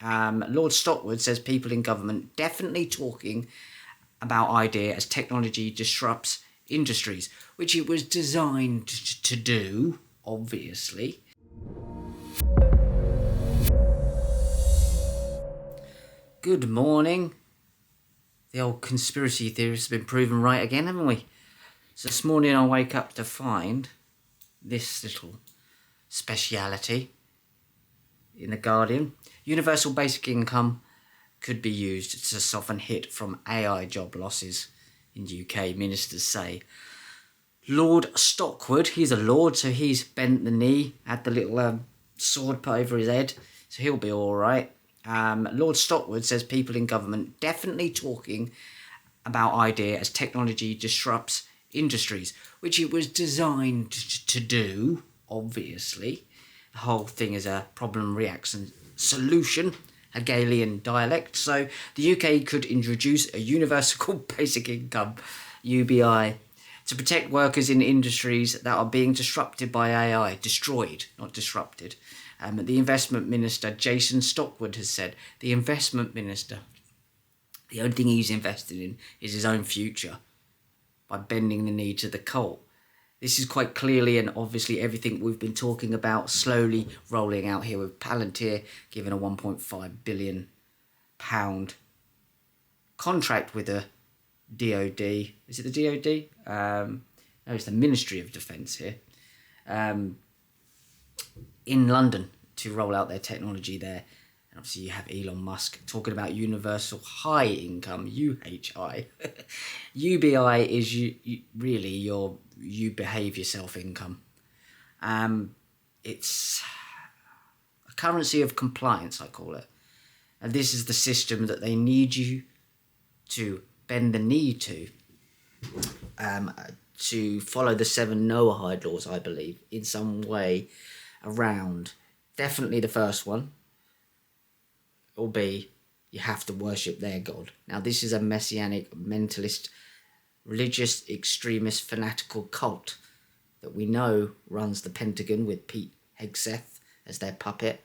Lord Stockwood says people in government definitely talking about idea as technology disrupts industries, which it was designed to do, obviously. Good morning. The old conspiracy theorists have been proven right again, haven't we? So this morning I wake up to find this little speciality in The Guardian. Universal basic income could be used to soften hit from AI job losses in UK, ministers say. Lord Stockwood, he's a lord, so he's bent the knee, had the little sword put over his head, so he'll be all right. Lord Stockwood says people in government definitely talking about idea as technology disrupts industries, which it was designed to do, obviously. The whole thing is a problem, reaction, solution, Hegelian dialect. So the UK could introduce a universal basic income, UBI, to protect workers in industries that are being disrupted by AI. Destroyed, not disrupted. The investment minister, Jason Stockwood, has said, the investment minister, the only thing he's invested in is his own future by bending the knee to the cult. This is quite clearly and obviously everything we've been talking about slowly rolling out here, with Palantir given a £1.5 billion contract with the DOD. Is it the DOD? No, it's the Ministry of Defence here. In London to roll out their technology there. And obviously you have Elon Musk talking about universal high income, UHI. UBI is really your you behave yourself income. It's a currency of compliance, I call it. And this is the system that they need you to bend the knee to follow the 7 Noahide laws, I believe, in some way around. Definitely the first one will be you have to worship their God. Now, this is a messianic, mentalist, religious, extremist, fanatical cult that we know runs the Pentagon with Pete Hegseth as their puppet.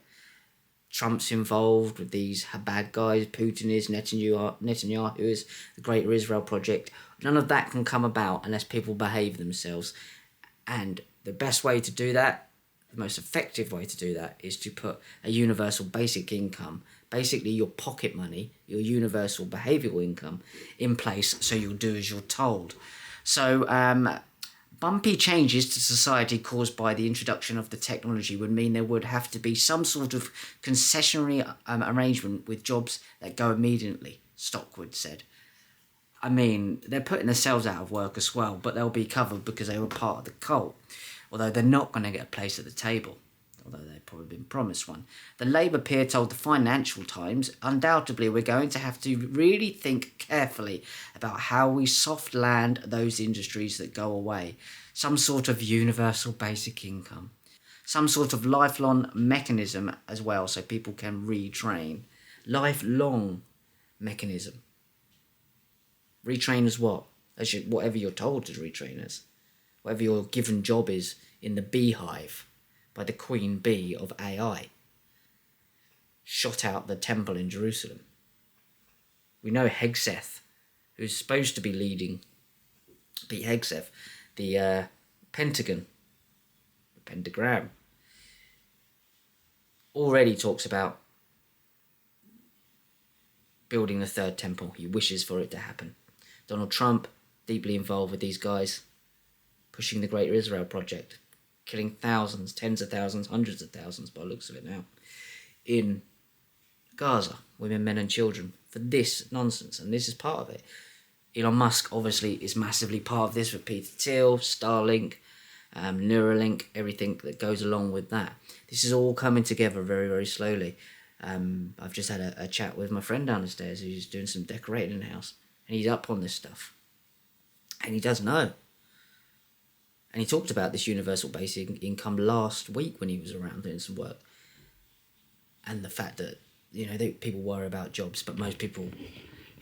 Trump's involved with these bad guys. Putin is, Netanyahu is, the Greater Israel Project. None of that can come about unless people behave themselves. And the best way to do that, the most effective way to do that, is to put a universal basic income, basically your pocket money, your universal behavioural income, in place so you'll do as you're told. So bumpy changes to society caused by the introduction of the technology would mean there would have to be some sort of concessionary arrangement with jobs that go immediately, Stockwood said. I mean, they're putting themselves out of work as well, but they'll be covered because they were part of the cult. Although they're not going to get a place at the table, although they've probably been promised one. The Labour peer told the Financial Times, undoubtedly we're going to have to really think carefully about how we soft land those industries that go away. Some sort of universal basic income. Some sort of lifelong mechanism as well, so people can retrain. Lifelong mechanism. Retrain as what? As whatever you're told to retrain as. Whatever your given job is in the beehive by the queen bee of AI. Shot out the temple in Jerusalem. We know Hegseth, who's supposed to be leading, Pete Hegseth, the Pentagon, the pentagram, already talks about building the third temple. He wishes for it to happen. Donald Trump, deeply involved with these guys, pushing the Greater Israel Project, killing thousands, tens of thousands, hundreds of thousands by the looks of it now, in Gaza, women, men and children, for this nonsense. And this is part of it. Elon Musk obviously is massively part of this with Peter Thiel, Starlink, Neuralink, everything that goes along with that. This is all coming together very, very slowly. I've just had a chat with my friend down the stairs who's doing some decorating in the house, and he's up on this stuff. And he does know. And he talked about this universal basic income last week when he was around doing some work. And the fact that, people worry about jobs, but most people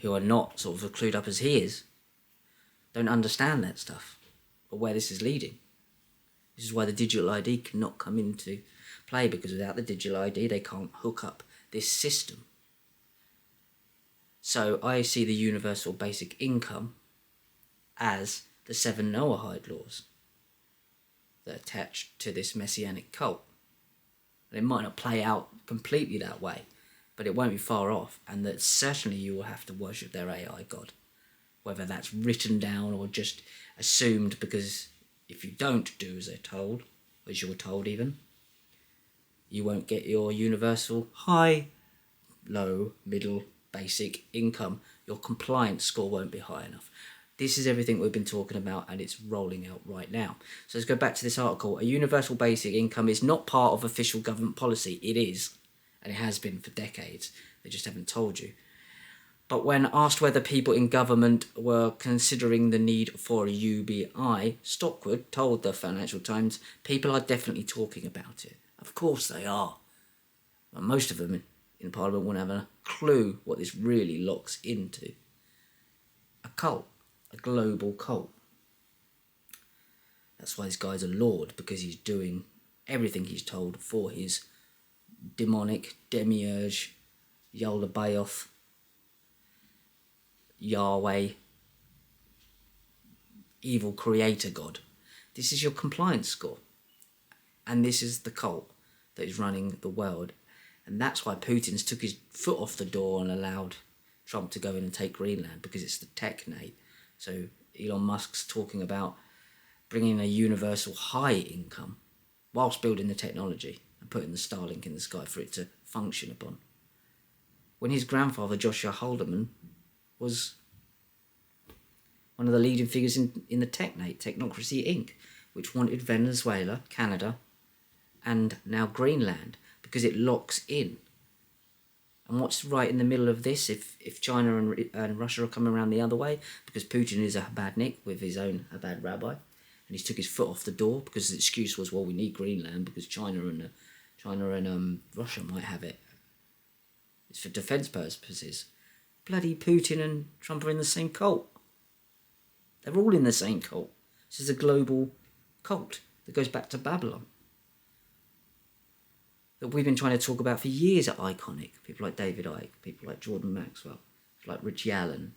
who are not sort of clued up as he is don't understand that stuff or where this is leading. This is why the digital ID cannot come into play, because without the digital ID, they can't hook up this system. So I see the universal basic income as the 7 Noahide laws that are attached to this messianic cult. And it might not play out completely that way, but it won't be far off, and that certainly you will have to worship their AI god, whether that's written down or just assumed, because if you don't do as they're told, as you're told even, you won't get your universal high, low, middle, basic income. Your compliance score won't be high enough. This is everything we've been talking about, and it's rolling out right now. So let's go back to this article. A universal basic income is not part of official government policy. It is, and it has been for decades. They just haven't told you. But when asked whether people in government were considering the need for a UBI, Stockwood told the Financial Times, people are definitely talking about it. Of course they are. But most of them in Parliament won't have a clue what this really locks into. A cult. A global cult. That's why this guy's a lord, because he's doing everything he's told for his demonic demiurge, Yaldabaoth, Yahweh, evil creator god. This is your compliance score. And this is the cult that is running the world. And that's why Putin's took his foot off the door and allowed Trump to go in and take Greenland, because it's the technate. So Elon Musk's talking about bringing a universal high income whilst building the technology and putting the Starlink in the sky for it to function upon. When his grandfather, Joshua Haldeman, was one of the leading figures in the technate, Technocracy Inc., which wanted Venezuela, Canada, and now Greenland, because it locks in. And what's right in the middle of this if China and Russia are coming around the other way? Because Putin is a Habadnik with his own Habad rabbi, and he's took his foot off the door because the excuse was, well, we need Greenland because China and Russia might have it. It's for defence purposes. Bloody Putin and Trump are in the same cult. They're all in the same cult. This is a global cult that goes back to Babylon, that we've been trying to talk about for years at Iconic. People like David Icke, people like Jordan Maxwell, like Richie Allen.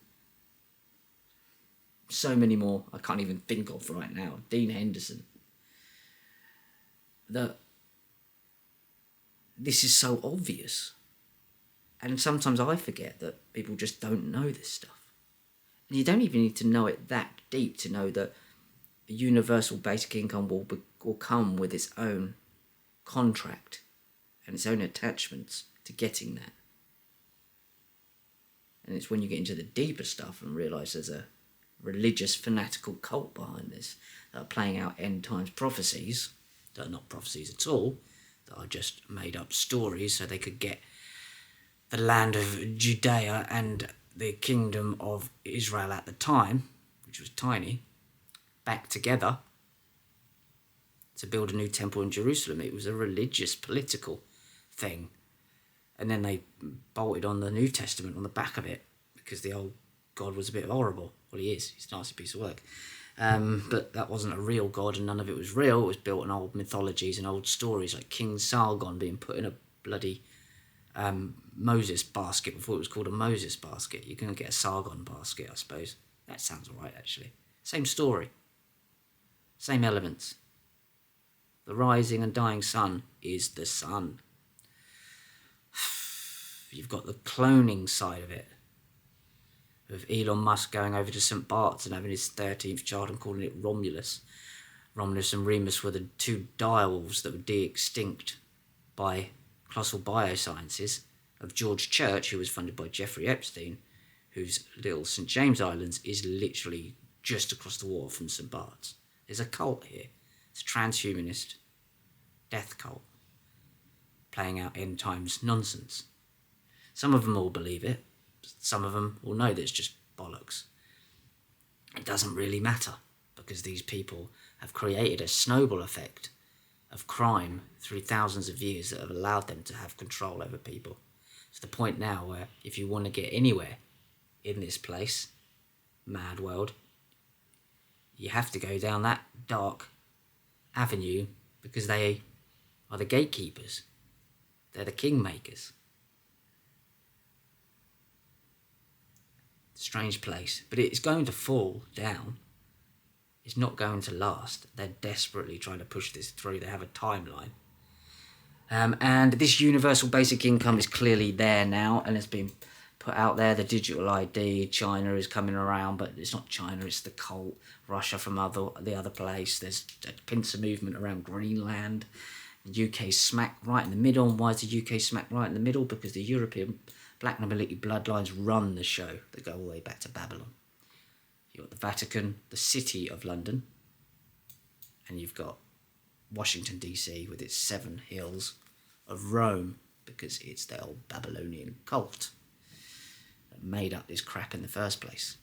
So many more I can't even think of right now. Dean Henderson. That this is so obvious. And sometimes I forget that people just don't know this stuff. And you don't even need to know it that deep to know that a universal basic income will come with its own contract and its own attachments to getting that. And it's when you get into the deeper stuff and realise there's a religious fanatical cult behind this that are playing out end times prophecies that are not prophecies at all, that are just made up stories so they could get the land of Judea and the kingdom of Israel at the time, which was tiny, back together to build a new temple in Jerusalem. It was a religious, political thing. And then they bolted on the New Testament on the back of it because the old God was a bit horrible. Well, he is. He's a nasty piece of work. But that wasn't a real God, and none of it was real. It was built on old mythologies and old stories, like King Sargon being put in a bloody Moses basket before it was called a Moses basket. You can get a Sargon basket, I suppose. That sounds all right, actually. Same story. Same elements. The rising and dying sun is the sun. You've got the cloning side of it, of Elon Musk going over to St. Bart's and having his 13th child and calling it Romulus. Romulus and Remus were the two direwolves that were de-extinct by Colossal Biosciences of George Church, who was funded by Jeffrey Epstein, whose little St. James Islands is literally just across the water from St. Bart's. There's a cult here. It's a transhumanist death cult playing out end times nonsense. Some of them will believe it. Some of them will know that it's just bollocks. It doesn't really matter because these people have created a snowball effect of crime through thousands of years that have allowed them to have control over people. To the point now where if you want to get anywhere in this place, mad world, you have to go down that dark avenue because they are the gatekeepers. They're the kingmakers. Strange place. But it's going to fall down. It's not going to last. They're desperately trying to push this through. They have a timeline. And this universal basic income is clearly there now, and it's been put out there. The digital ID, China is coming around, but it's not China, it's the cult. Russia from the other place. There's a pincer movement around Greenland. The UK smack right in the middle. And why is the UK smack right in the middle? Because the European black nobility bloodlines run the show. They go all the way back to Babylon. You've got the Vatican, the City of London, and you've got Washington, D.C. with its 7 hills of Rome, because it's the old Babylonian cult that made up this crap in the first place.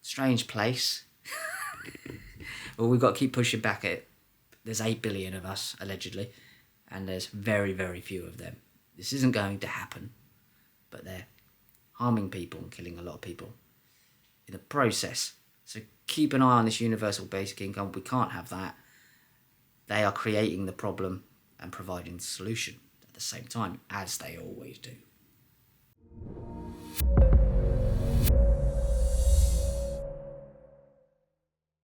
Strange place. Well, we've got to keep pushing back at it. There's 8 billion of us, allegedly, and there's very, very few of them. This isn't going to happen, but they're harming people and killing a lot of people in the process. So keep an eye on this universal basic income. We can't have that. They are creating the problem and providing the solution at the same time, as they always do.